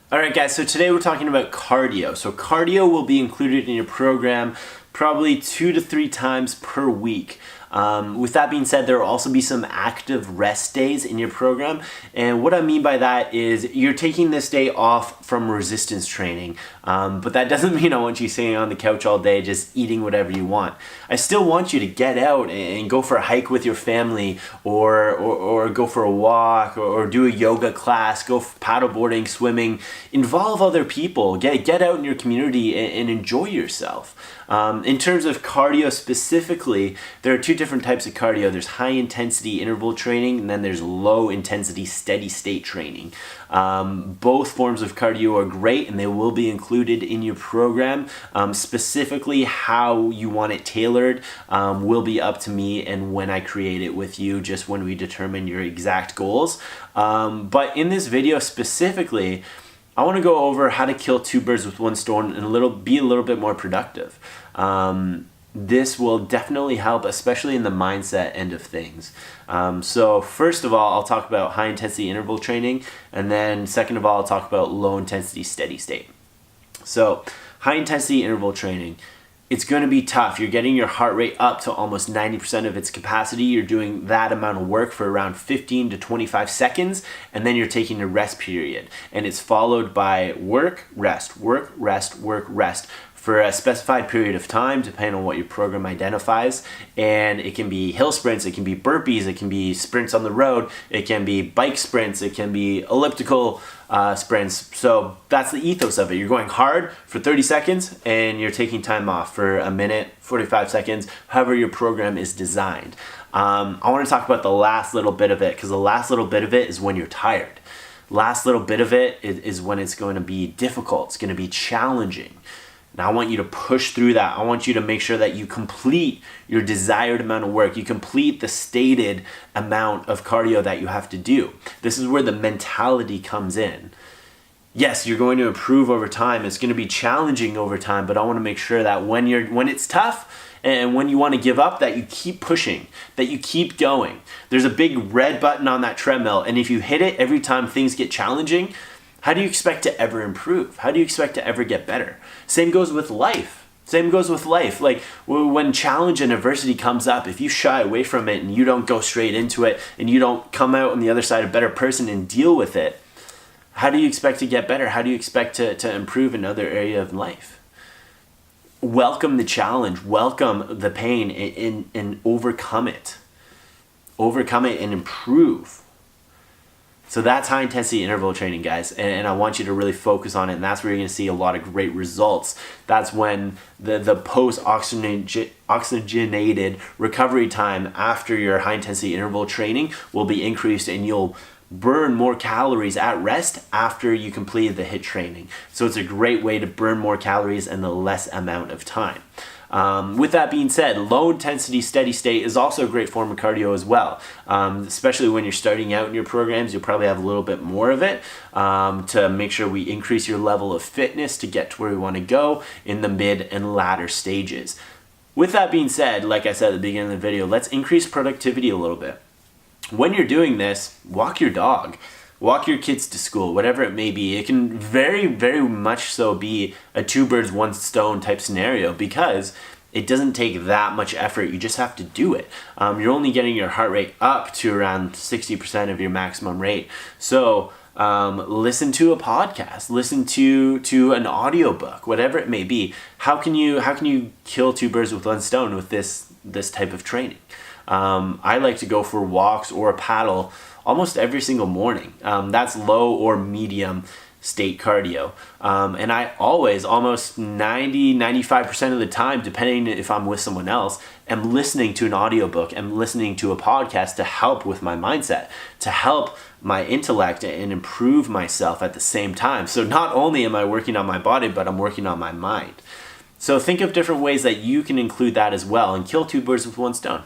All right, guys, so today we're talking about cardio. So cardio will be included in your program probably 2 to 3 times per week. With that being said, there will also be some active rest days in your program. And what I mean by that is you're taking this day off from resistance training. But that doesn't mean I want you sitting on the couch all day just eating whatever you want. I still want you to get out and go for a hike with your family or go for a walk or do a yoga class, go paddleboarding, swimming. Involve other people. Get out in your community and enjoy yourself. In terms of cardio specifically, there are 2 different types of cardio. There's high intensity interval training, and then there's low intensity steady state training. Both forms of cardio are great, and they will be included in your program. Specifically, how you want it tailored will be up to me and when I create it with you, just when we determine your exact goals. But in this video specifically, I want to go over how to kill 2 birds with 1 stone and be a little bit more productive. This will definitely help, especially in the mindset end of things. So first of all, I'll talk about high intensity interval training, and then second of all, I'll talk about low intensity steady state. So high intensity interval training, it's going to be tough. You're getting your heart rate up to almost 90% of its capacity. You're doing that amount of work for around 15 to 25 seconds, and then you're taking a rest period. And it's followed by work, rest, work, rest, work, rest for a specified period of time, depending on what your program identifies. And it can be hill sprints, it can be burpees, it can be sprints on the road, it can be bike sprints, it can be elliptical sprints. So that's the ethos of it. You're going hard for 30 seconds and you're taking time off for a minute, 45 seconds, however your program is designed. I want to talk about the last little bit of it, because the last little bit of it is when you're tired. Last little bit of it is when it's going to be difficult, it's going to be challenging. And I want you to push through that. I want you to make sure that you complete your desired amount of work. You complete the stated amount of cardio that you have to do. This is where the mentality comes in. Yes, you're going to improve over time. It's going to be challenging over time, but I want to make sure that when it's tough and when you want to give up, that you keep pushing, that you keep going. There's a big red button on that treadmill, and if you hit it every time things get challenging, how do you expect to ever improve? How do you expect to ever get better? Same goes with life. Like when challenge and adversity comes up, if you shy away from it and you don't go straight into it and you don't come out on the other side a better person and deal with it, how do you expect to get better? How do you expect to improve in another area of life? Welcome the challenge, welcome the pain, and overcome it. Overcome it and improve. So that's high intensity interval training, guys, and I want you to really focus on it, and that's where you're going to see a lot of great results. That's when the post-oxygenated recovery time after your high intensity interval training will be increased, and you'll burn more calories at rest after you completed the HIIT training. So it's a great way to burn more calories in the less amount of time. With that being said, low intensity steady state is also a great form of cardio as well. Especially when you're starting out in your programs, you'll probably have a little bit more of it to make sure we increase your level of fitness to get to where we want to go in the mid and latter stages. With that being said, like I said at the beginning of the video, let's increase productivity a little bit. When you're doing this, walk your dog. Walk your kids to school, whatever it may be. It can very, very much so be a 2 birds, 1 stone type scenario, because it doesn't take that much effort. You just have to do it. You're only getting your heart rate up to around 60% of your maximum rate. So listen to a podcast, listen to an audiobook, whatever it may be. How can you kill 2 birds with 1 stone with this type of training? I like to go for walks or a paddle almost every single morning. That's low or medium state cardio. And I always, almost 95% of the time, depending if I'm with someone else, am listening to an audiobook, am listening to a podcast to help with my mindset, to help my intellect and improve myself at the same time. So not only am I working on my body, but I'm working on my mind. So think of different ways that you can include that as well and kill 2 birds with 1 stone.